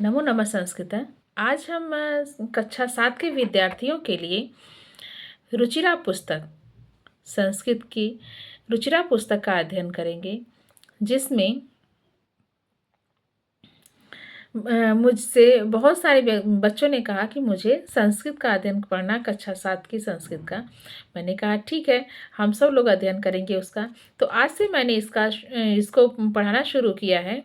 नमो नमः संस्कृत। आज हम कक्षा 7 के विद्यार्थियों के लिए रुचिरा पुस्तक संस्कृत की रुचिरा पुस्तक का अध्ययन करेंगे, जिसमें मुझसे बहुत सारे बच्चों ने कहा कि मुझे संस्कृत का अध्ययन पढ़ना, कक्षा 7 की संस्कृत का। मैंने कहा ठीक है, हम सब लोग अध्ययन करेंगे उसका। तो आज से मैंने इसको पढ़ाना शुरू किया है।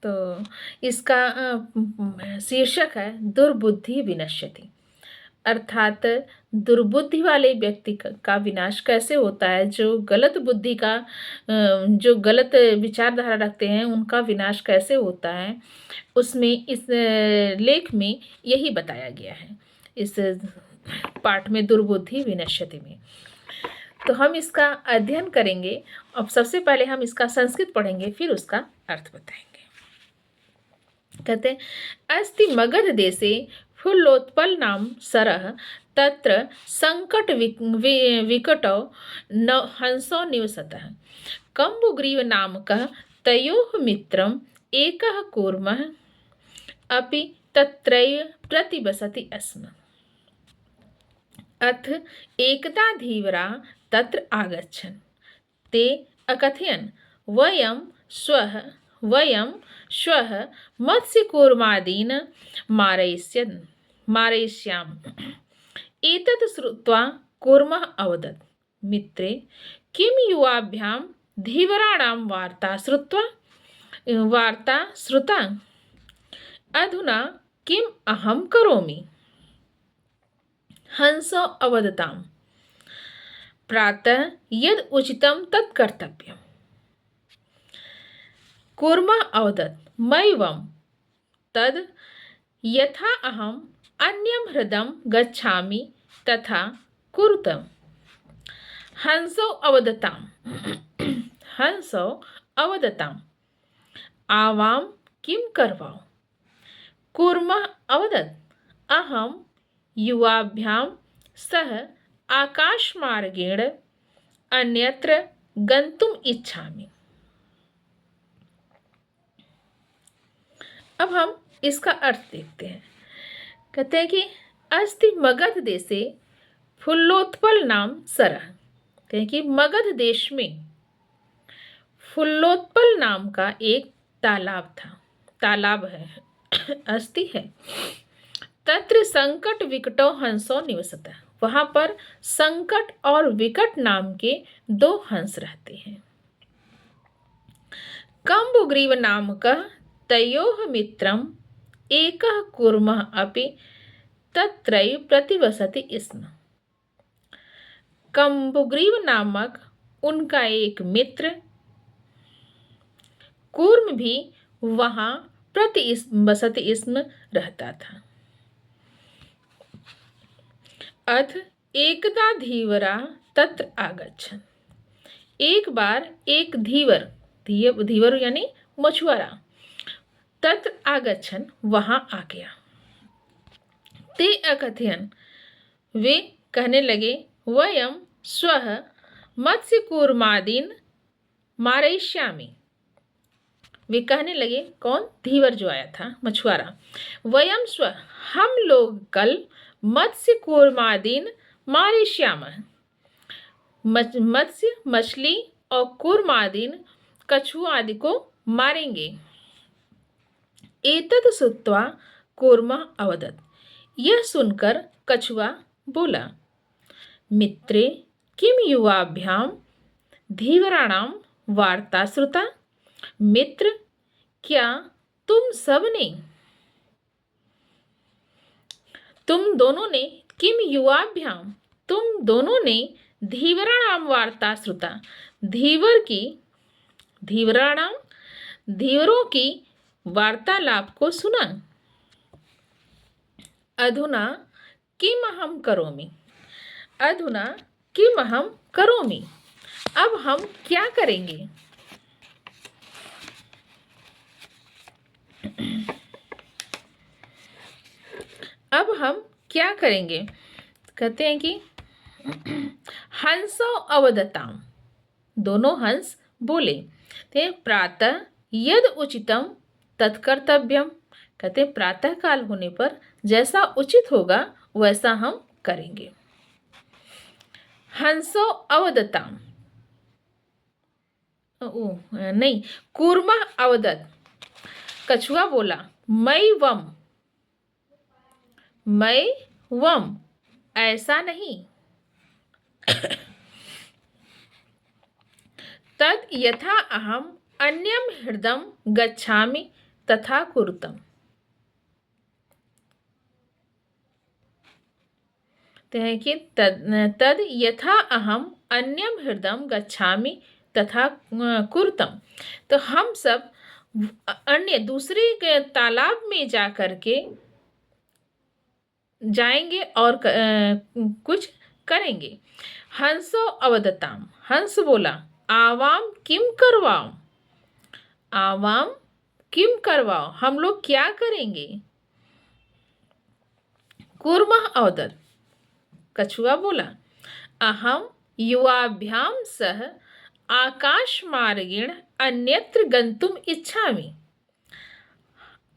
तो इसका शीर्षक है दुर्बुद्धि विनश्यति, अर्थात दुर्बुद्धि वाले व्यक्ति का विनाश कैसे होता है। जो गलत बुद्धि का जो गलत विचारधारा रखते हैं, उनका विनाश कैसे होता है, उसमें इस लेख में यही बताया गया है, इस पाठ में, दुर्बुद्धि विनश्यति में। तो हम इसका अध्ययन करेंगे। अब सबसे पहले हम इसका संस्कृत पढ़ेंगे, फिर उसका अर्थ बताएंगे। कहते अस्ति मगध देशे फुल्लोत्पलनाम सरः तत्र संकट विकटौ न हंसो निवसतः कम्बुग्रीव नामकः तयोः मित्रम् एकः कूर्मः अपि तत्रैव प्रतिवसति स्म। अथ एकदा धीवराः तत्र आगच्छन्। ते अकथयन् वयं श्वः मत्स्यकूर्मादीन् मारयिष्याम। एतत् श्रुत्वा कूर्मः अवदत्, मित्रे, किं युवाभ्यां धीवराणां वार्ता श्रुता? अधुना किम् अहं करोमि? हंसो अवदताम्, प्रातः यद् उचितं तत् कर्तव्यम्। कूर्मः अवदत्, मैवं तद् यथा अहम् अन्यं हृदं गच्छामि तथा कुरुतम्। हंसो अवदताम्, आवां किं करवाव? कूर्मः अवदत्, अहं युवाभ्यां सह आकाशमार्गेण अन्यत्र गन्तुम् इच्छामि। अब हम इसका अर्थ देखते हैं। कहते हैं कि अस्ति मगध देशे फुल्लोत्पल नाम सरः। कहते हैं कि मगध देश में फुल्लोत्पल नाम का एक तालाब है, अस्ति है। तत्र संकट विकटो हंसो निवसतः, वहां पर संकट और विकट नाम के 2 हंस रहते हैं। कम्बुग्रीव नामकः तयोः मित्रम् एकः कूर्मः अपि तत्रैव प्रतिवसति स्म। कम्बुग्रीव नामक उनका एक मित्र कूर्म भी वहां प्रतिवसति स्म रहता था। अथ एकदा धीवराः तत्र आगच्छन्। एक बार एक धीवर यानी मछुआरा, तत्र आगच्छन्, वहां आ गया। ते अकथयन्, वे कहने लगे, वयं श्वः मत्स्यकूर्मादीन् मारयिष्यामि। वे कहने लगे, कौन? धीवर जो आया था, मछुआरा। वयं श्वः, हम लोग कल मत्स्यकूर्मादीन् मारयिष्यामः, मत्स्य, मछली और कूर्मादीन, कछुआ आदि को मारेंगे। एतत् श्रुत्वा कूर्मः अवदत्, यह सुनकर कछुआ बोला, मित्रे, किम युवाभ्यां धीवराणां वार्ता श्रुता? मित्र, क्या तुम दोनों ने धीवराणाम वार्ता श्रुता, धीवरों की वार्तालाप को सुना? अधुना किम अहं करोमि? अब हम क्या करेंगे? कहते हैं कि हंसो अवदताम, दोनों हंस बोले थे, प्रातः यद उचितम तत्कर्तव्यम, कहते प्रातः काल होने पर जैसा उचित होगा वैसा हम करेंगे। हंसो अवदताम, नहीं, कूर्मा अवदत, कछुआ बोला, मैं वम, ऐसा नहीं। तद यथा अहम अन्यम हृदम गच्छामि तथा कुरुतम, तो है कि तद यथा अहम अन्यम हृदम गच्छामि तथा कुरुतम, तो हम सब अन्य दूसरे के तालाब में जा करके जाएंगे और कुछ करेंगे। हंसो अवदताम, हंस बोला, आवाम किम करवाओ, आवाम किम करवाओ, हम लोग क्या करेंगे। कूर्मा अवदत, कछुआ बोला, अहम युवाभ्याम सह आकाश मार्गेण अन्यत्र गंतुम इच्छामि,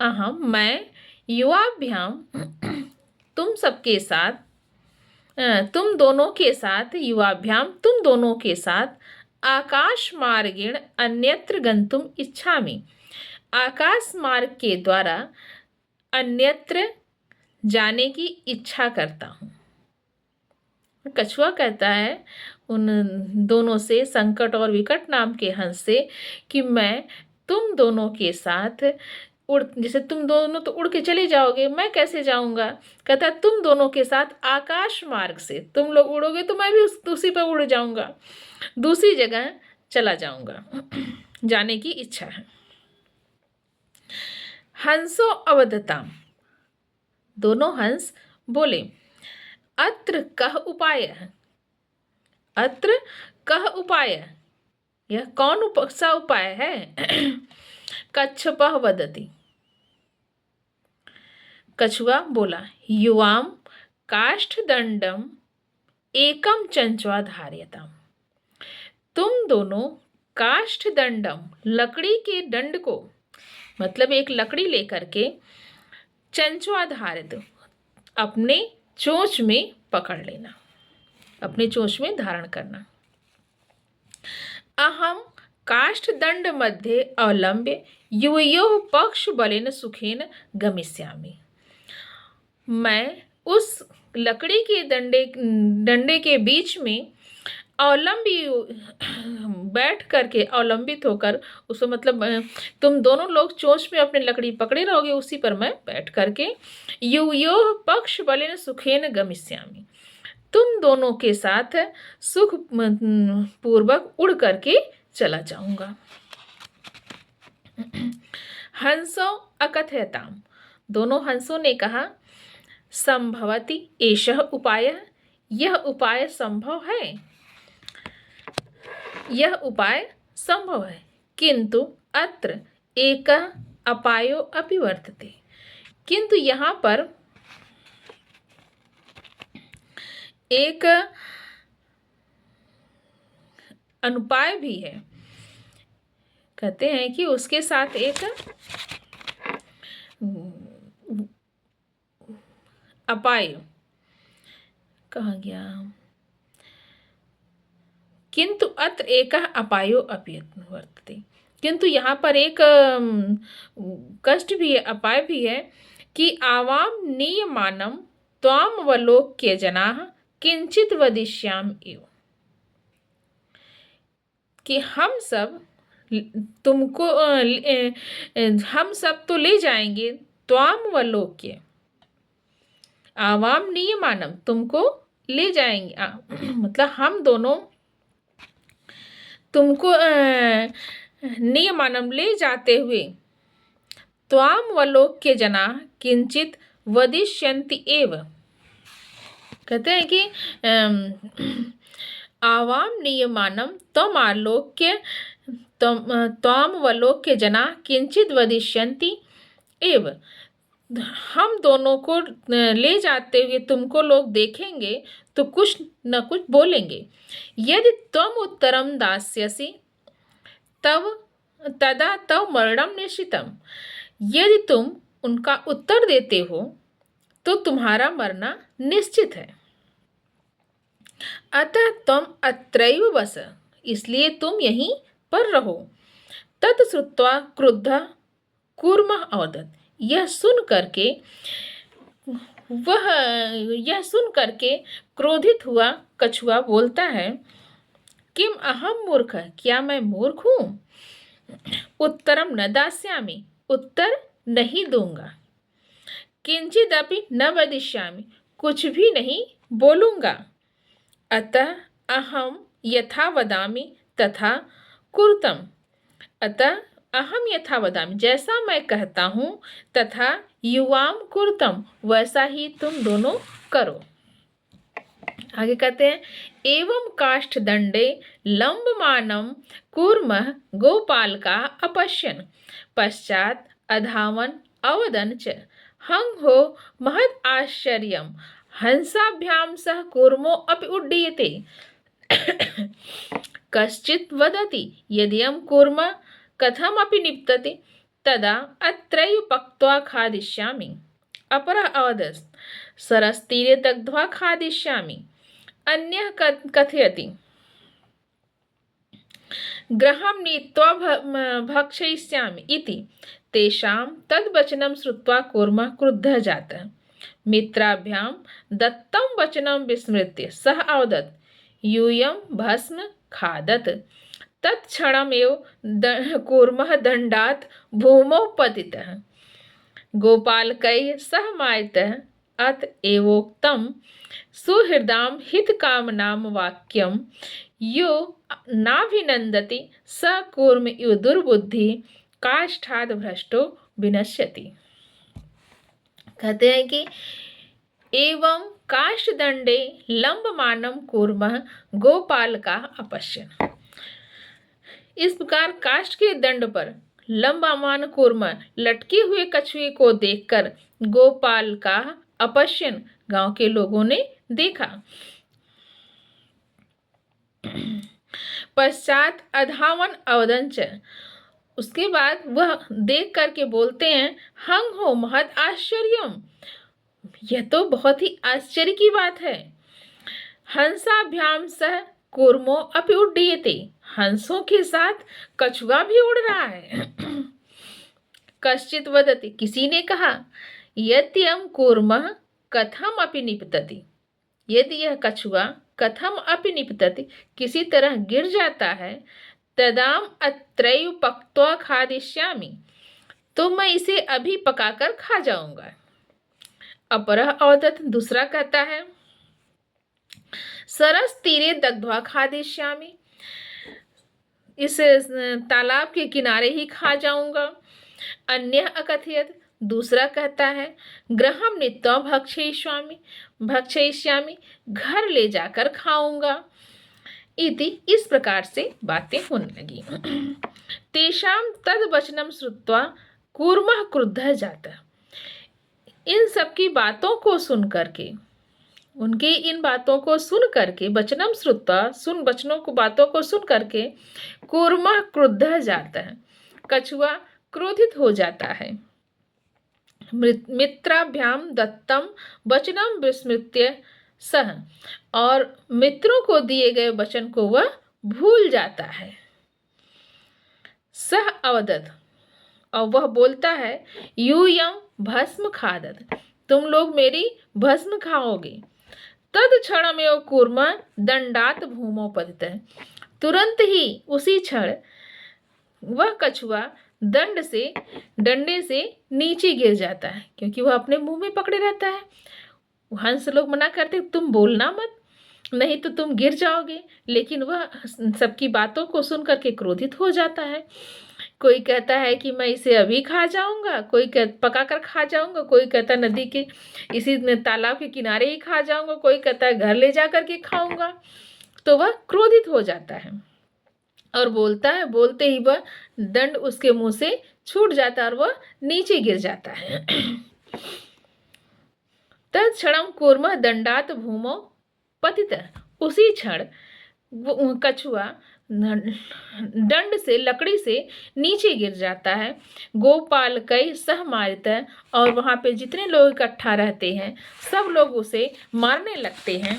अहम मैं युवाभ्याम तुम सबके साथ, तुम दोनों के साथ, युवाभ्याम तुम दोनों के साथ, आकाश मार्गेण अन्यत्र गंतुम इच्छामि, आकाश मार्ग के द्वारा अन्यत्र जाने की इच्छा करता हूँ। कछुआ कहता है उन दोनों से, संकट और विकट नाम के हंस से, कि मैं तुम दोनों के साथ जैसे तुम दोनों तो उड़ के चले जाओगे, मैं कैसे जाऊंगा। कहता है तुम दोनों के साथ आकाश मार्ग से, तुम लोग उड़ोगे तो मैं भी उसी पर उड़ जाऊंगा, दूसरी जगह चला जाऊंगा, जाने की इच्छा है। हंसो अवदताम, दोनों हंस बोले, अत्र कह उपाय है, अत्र कह उपाय, यह कौन सा उपाय है। कच्छपः वदति, कछुआ बोला, युवाम काष्ठदंडम एकम चंचवा धार्यताम, तुम दोनों काष्ठदंडम, लकड़ी के दंड को, मतलब एक लकड़ी लेकर के, चंचवा धारित, अपने चोंच में पकड़ लेना, अपने चोंच में धारण करना। अहम काष्ठदंड मध्ये अवलंब्य युवयोः पक्ष बलेन सुखेन गमिष्यामि, मैं उस लकड़ी के डंडे के बीच में बैठ करके, अवलंबित होकर, उसको मतलब तुम दोनों लोग चोंच में अपने लकड़ी पकड़े रहोगे, उसी पर मैं बैठ करके, युवयोः पक्ष बलेन सुखेन गमिष्यामि, तुम दोनों के साथ सुख पूर्वक उड़ करके चला जाऊंगा। हंसो अकथयताम, दोनों हंसों ने कहा, संभवति एषः उपाय, यह उपाय संभव है, यह उपाय संभव है, किंतु अत्र एकः अपायो अपि वर्तते, किंतु यहाँ पर एक अनुपाय भी है। कहते हैं कि उसके साथ एक अपाय, कहाँ गया, किंतु अत्र एकः अपायो अपि वर्तते, किंतु यहाँ पर एक कष्ट भी है, अपाय भी है, कि आवाम नियमानम त्वामवलोक्य जनाः किंचित वदिष्यामि एव, कि हम सब तुमको हम सब तो ले जाएंगे, त्वामवलोक्य, आवाम नियमानम, तुमको ले जाएंगे, मतलब हम दोनों तुमको नियमानम ले जाते हुए, त्वामवलोक्य जनाः किंचित वदिष्यन्ति एव, कहते हैं कि आवाम नियमानम त्वामवलोक्य जनाः किंचित वदिष्यन्ति एव, हम दोनों को ले जाते हुए तुमको लोग देखेंगे तो कुछ न कुछ बोलेंगे। यदि त्वम उत्तरम दास्यसि, तब तदा तव मरणम निश्चितम। यदि तुम उनका उत्तर देते हो तो तुम्हारा मरना निश्चित है। अतः तुम अत्रैव बस, इसलिए तुम यहीं पर रहो। तत् श्रुत्वा क्रुद्ध कूर्मः अवदत्। वह यह सुन करके क्रोधित हुआ कछुआ बोलता है, किम अहम मूर्ख, क्या मैं मूर्ख हूँ? उत्तरम न दास्यामि, उत्तर नहीं दूंगा। किंचिदपि न वदिष्यामि, कुछ भी नहीं बोलूंगा। अतः अहम यथा वदामि तथा कुरुतम। अतः अहम यथा वदामि, जैसा मैं कहता हूँ, तथा युवाम कुरुतम, वैसा ही तुम दोनों करो। आगे कहते हैं, एवं काष्ठ दंडे लंबमानम कूर्मः गोपालका अपश्यन् पश्चात अधावन अवदन् च हंहो महत् आश्चर्यम् हंसाभ्याम सह कूर्मो अपि उड्डीयते। कश्चित् वदति यदियं कूर्म कथमपि निपतति तदा अत्रैव पक्त्वा खादिष्यामि। अपरः अवदत् सरस्तीरे दग्ध्वा खादिष्यामि। अन्यः कथयति गृहं नीत्वा भक्षयिष्यामि इति। तेषां तद्वचनं श्रुत्वा कूर्मः क्रुद्धः जातः। मित्राभ्यां दत्तं वचनं विस्मृत्य सः अवदत् यूयं भस्म खादत्। तत्क्षणमेव कूर्मः दण्डात् भूमौ पतितः। गोपालकैः सह मायितः। अत एवोक्तं सुहृदां हितकामनां वाक्यं यो नाभिनन्दति स कूर्म इव दुर्बुद्धिः काष्ठाद् भ्रष्टो विनश्यति। कहते हैं कि एवं काष्ठदंडे लंबमानम कूर्मः गोपालका अपश्यन्। इस प्रकार काष्ठ के दंड पर लंबामान कूर्म लटके हुए कछुए को देखकर गोपाल का अपश्यन, गांव के लोगों ने देखा। पश्चात अधावन अवदंच, उसके बाद वह देख करके बोलते हैं, हंग हो महत आश्चर्यम, यह तो बहुत ही आश्चर्य की बात है। हंसाभ्याम सह कूर्मो अपि उड्डीयते, हंसों के साथ कछुआ भी उड़ रहा है। कश्चित वदति, किसी ने कहा, यद्यं कूर्मः कथम अपि निपतति, यदि यह कछुआ कथम अपि निपतति, किसी तरह गिर जाता है, तदाम अत्रैव पक्त्वा खादिष्यामि, तो मैं इसे अभी पकाकर खा जाऊंगा। अपरः अवदत्, दूसरा कहता है, सरस तीरे दग्ध्वा खादिष्यामि, इस तालाब के किनारे ही खा जाऊंगा। अन्य अकथयत, दूसरा कहता है, गृहं नीत्वा भक्षयिष्यामि, घर ले जाकर खाऊंगा। इति, इस प्रकार से बातें होने लगी। तेषां तद वचनम श्रुत्वा कूर्मः क्रुद्धः जातः। इन सबकी बातों को सुन करके, उनके इन बातों को सुन करके, वचनम श्रुत्वा, बातों को सुन करके कूर्मः क्रुद्धः जातः, कछुआ क्रोधित हो जाता है। मित्राभ्याम दत्तम वचनम विस्मृत्य सह, और मित्रों को दिए गए वचन को वह भूल जाता है। सह अवदत्, और वह बोलता है, यूयं भस्म खादत, तुम लोग मेरी भस्म खाओगे। तद क्षणमेव कूर्मः दंडात भूमौ पतितः, तुरंत ही उसी क्षण वह कछुआ डंडे से नीचे गिर जाता है, क्योंकि वह अपने मुंह में पकड़े रहता है। हंस लोग मना करते, तुम बोलना मत, नहीं तो तुम गिर जाओगे, लेकिन वह सबकी बातों को सुन करके क्रोधित हो जाता है। कोई कहता है कि मैं इसे अभी खा जाऊंगा, कोई पका कर खा जाऊंगा, कोई कहता नदी के इसी तालाब के किनारे ही खा जाऊंगा, कोई कहता है घर ले जा करके खाऊंगा। तो वह क्रोधित हो जाता है और बोलता है, बोलते ही वह दंड उसके मुंह से छूट जाता है और वह नीचे गिर जाता है। तत्क्षणं कूर्मः दंडात भूमौ पतितः, उसी क्षण कछुआ दंड से, लकड़ी से नीचे गिर जाता है। गोपाल कई सह मारित है, और वहां पे जितने लोग इकट्ठा रहते हैं सब लोग उसे मारने लगते हैं।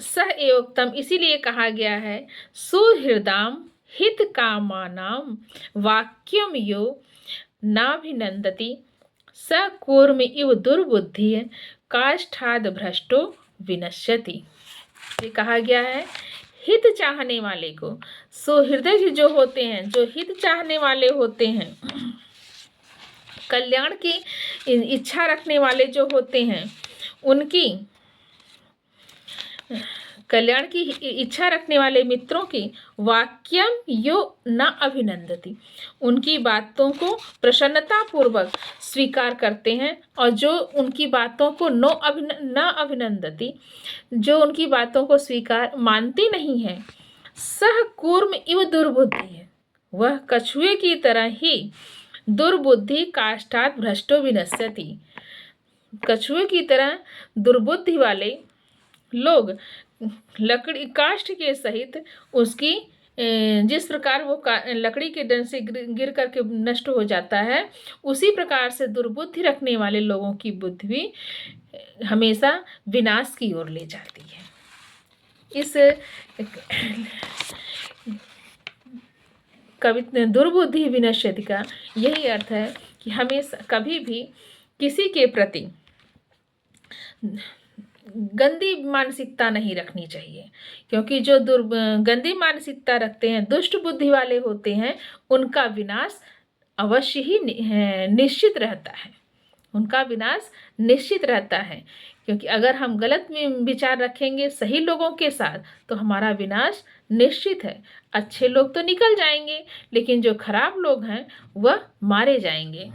सह एवोक्तम, इसीलिए कहा गया है, सुहृदाम हित कामानाम वाक्यम यो नाभिनंदति स कूर्म इव दुर्बुद्धि काष्ठाद भ्रष्टो विनश्यति। ये कहा गया है हित चाहने वाले को, सुहृदय जो होते हैं, जो हित चाहने वाले होते हैं, कल्याण की इच्छा रखने वाले जो होते हैं, उनकी कल्याण की इच्छा रखने वाले मित्रों की वाक्यम यो न अभिनंदति, उनकी बातों को प्रसन्नता पूर्वक स्वीकार करते हैं, और जो उनकी बातों को न अभिनंदति, जो उनकी बातों को स्वीकार मानती नहीं है, सह कूर्म इव दुर्बुद्धि है, वह कछुए की तरह ही दुर्बुद्धि काष्ठात् भ्रष्टो विनश्यति, कछुए की तरह दुर्बुद्धि वाले लोग लकड़ी काष्ठ के सहित उसकी जिस प्रकार वो लकड़ी के डंड से गिर करके नष्ट हो जाता है, उसी प्रकार से दुर्बुद्धि रखने वाले लोगों की बुद्धि भी हमेशा विनाश की ओर ले जाती है। इस कविता दुर्बुद्धि विनश्यति का यही अर्थ है कि हमें कभी भी किसी के प्रति गंदी मानसिकता नहीं रखनी चाहिए, क्योंकि जो गंदी मानसिकता रखते हैं, दुष्ट बुद्धि वाले होते हैं, उनका विनाश अवश्य ही निश्चित रहता है, उनका विनाश निश्चित रहता है। क्योंकि अगर हम गलत विचार रखेंगे सही लोगों के साथ तो हमारा विनाश निश्चित है। अच्छे लोग तो निकल जाएंगे, लेकिन जो खराब लोग हैं वह मारे जाएंगे।